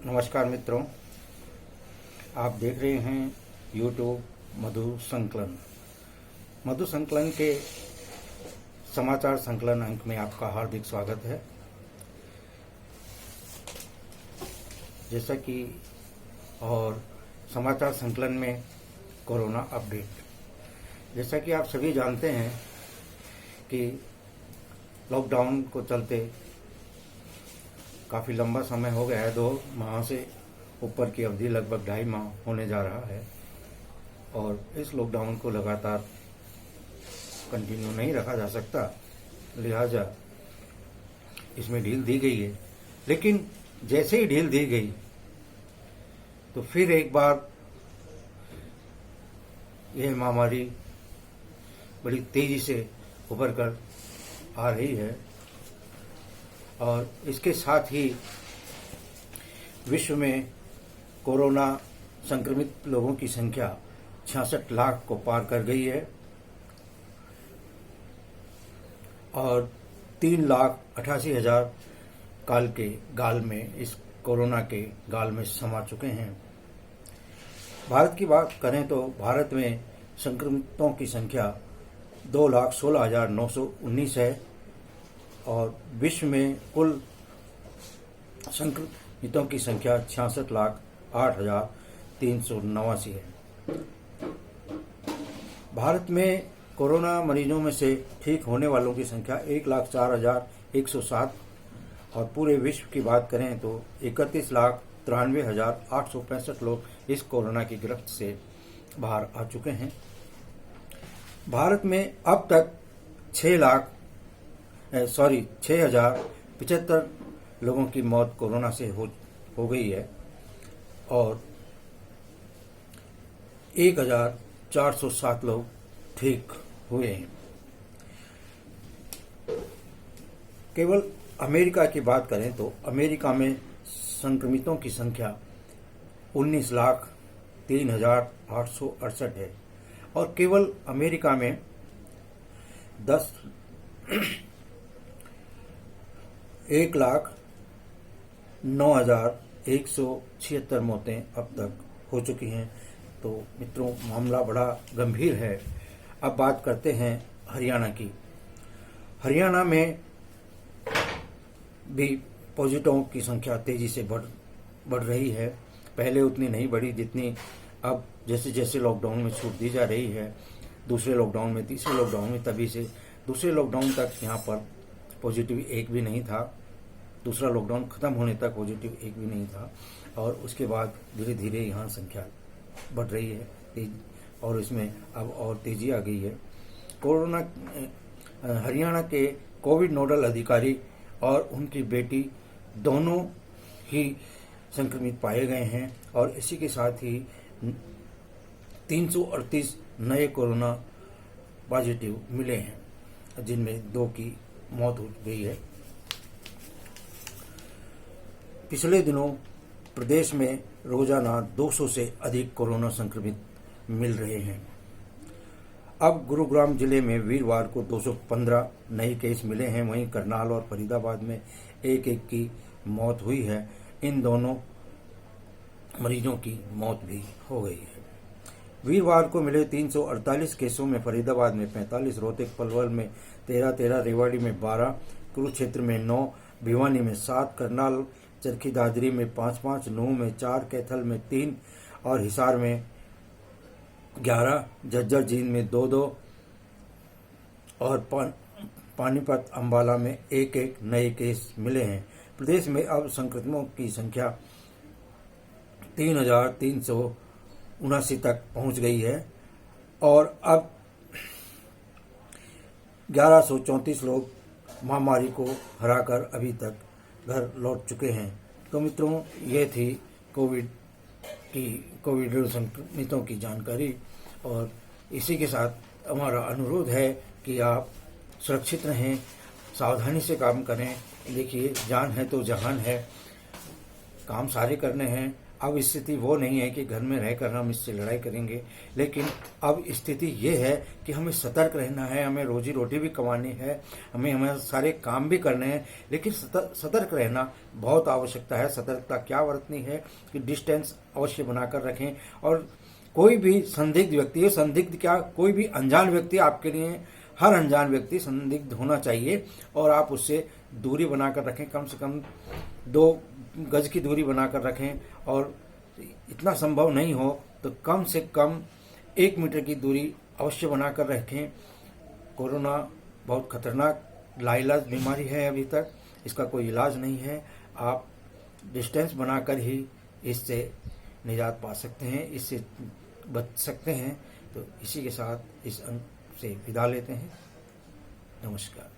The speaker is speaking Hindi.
नमस्कार मित्रों, आप देख रहे हैं यूट्यूब मधु संकलन। मधु संकलन के समाचार संकलन अंक में आपका हार्दिक स्वागत है। जैसा कि और समाचार संकलन में कोरोना अपडेट, जैसा कि आप सभी जानते हैं कि लॉकडाउन को चलते काफ़ी लंबा समय हो गया है। 2 माह से ऊपर की अवधि, लगभग 2.5 माह होने जा रहा है और इस लॉकडाउन को लगातार कंटिन्यू नहीं रखा जा सकता, लिहाजा इसमें ढील दी गई है। लेकिन जैसे ही ढील दी गई तो फिर एक बार यह महामारी बड़ी तेजी से उभर कर आ रही है और इसके साथ ही विश्व में कोरोना संक्रमित लोगों की संख्या 66 लाख को पार कर गई है और 3,88,000 काल के गाल में इस कोरोना के गाल में समा चुके हैं। भारत की बात करें तो भारत में संक्रमितों की संख्या 2,16,919 है और विश्व में कुल संक्रमितों की संख्या 66,08,389 है। भारत में कोरोना मरीजों में से ठीक होने वालों की संख्या 1,04,107 और पूरे विश्व की बात करें तो 31,93,865 लोग इस कोरोना की गिरफ्त से बाहर आ चुके हैं। भारत में अब तक 6,075 लोगों की मौत कोरोना से हो गई है और 1,407 लोग ठीक हुए हैं। केवल अमेरिका की बात करें तो अमेरिका में संक्रमितों की संख्या 19,03,868 है और केवल अमेरिका में 1,09,176 मौतें अब तक हो चुकी हैं। तो मित्रों, मामला बड़ा गंभीर है। अब बात करते हैं हरियाणा की। हरियाणा में भी पॉजिटिवों की संख्या तेजी से बढ़ रही है। पहले उतनी नहीं बढ़ी जितनी अब जैसे जैसे लॉकडाउन में छूट दी जा रही है, दूसरे लॉकडाउन में, तीसरे लॉकडाउन में, तभी से दूसरे लॉकडाउन तक यहाँ पर पॉजिटिव एक भी नहीं था। दूसरा लॉकडाउन खत्म होने तक पॉजिटिव एक भी नहीं था और उसके बाद धीरे धीरे यहाँ संख्या बढ़ रही है और इसमें अब और तेजी आ गई है। कोरोना हरियाणा के कोविड नोडल अधिकारी और उनकी बेटी दोनों ही संक्रमित पाए गए हैं और इसी के साथ ही 338 नए कोरोना पॉजिटिव मिले हैं, जिनमें 2 की मौत हो गई है। पिछले दिनों प्रदेश में रोजाना 200 से अधिक कोरोना संक्रमित मिल रहे हैं। अब गुरुग्राम जिले में वीरवार को 215 नए केस मिले हैं। वहीं करनाल और फरीदाबाद में 1-1 की मौत हुई है। इन दोनों मरीजों की मौत भी हो गई है। वीरवार को मिले 348 केसों में फरीदाबाद में 45, रोहतक पलवल में 13, रेवाड़ी में 12, कुरुक्षेत्र में 9, भिवानी में 7, करनाल चरखी दादरी में 5, नूंह में 4, कैथल में 3 और हिसार में 11, झज्जर जींद में 2 और पानीपत अंबाला में 1 नए केस मिले हैं। प्रदेश में अब संक्रमितों की संख्या 3,379 तक पहुंच गई है और अब 1,134 लोग महामारी को हराकर अभी तक घर लौट चुके हैं। तो मित्रों, ये थी कोविड संक्रमितों की जानकारी और इसी के साथ हमारा अनुरोध है कि आप सुरक्षित रहें, सावधानी से काम करें। देखिए, जान है तो जहान है, काम सारे करने हैं अब स्थिति वो नहीं है कि घर में रहकर हम इससे लड़ाई करेंगे, लेकिन अब स्थिति ये है कि हमें सतर्क रहना है, हमें रोजी रोटी भी कमानी है, हमें सारे काम भी करने हैं, लेकिन सतर्क रहना बहुत आवश्यकता है। सतर्कता क्या बरतनी है कि डिस्टेंस अवश्य बनाकर रखें, और कोई भी संदिग्ध व्यक्ति है, संदिग्ध क्या, कोई भी अनजान व्यक्ति आपके लिए, हर अनजान व्यक्ति संदिग्ध होना चाहिए, और आप उससे दूरी बनाकर रखें, कम से कम 2 गज की दूरी बनाकर रखें, और इतना संभव नहीं हो तो कम से कम 1 मीटर की दूरी अवश्य बनाकर रखें। कोरोना बहुत खतरनाक लाइलाज बीमारी है, अभी तक इसका कोई इलाज नहीं है। आप डिस्टेंस बनाकर ही इससे निजात पा सकते हैं, इससे बच सकते हैं। तो इसी के साथ इस अंक से विदा लेते हैं। नमस्कार।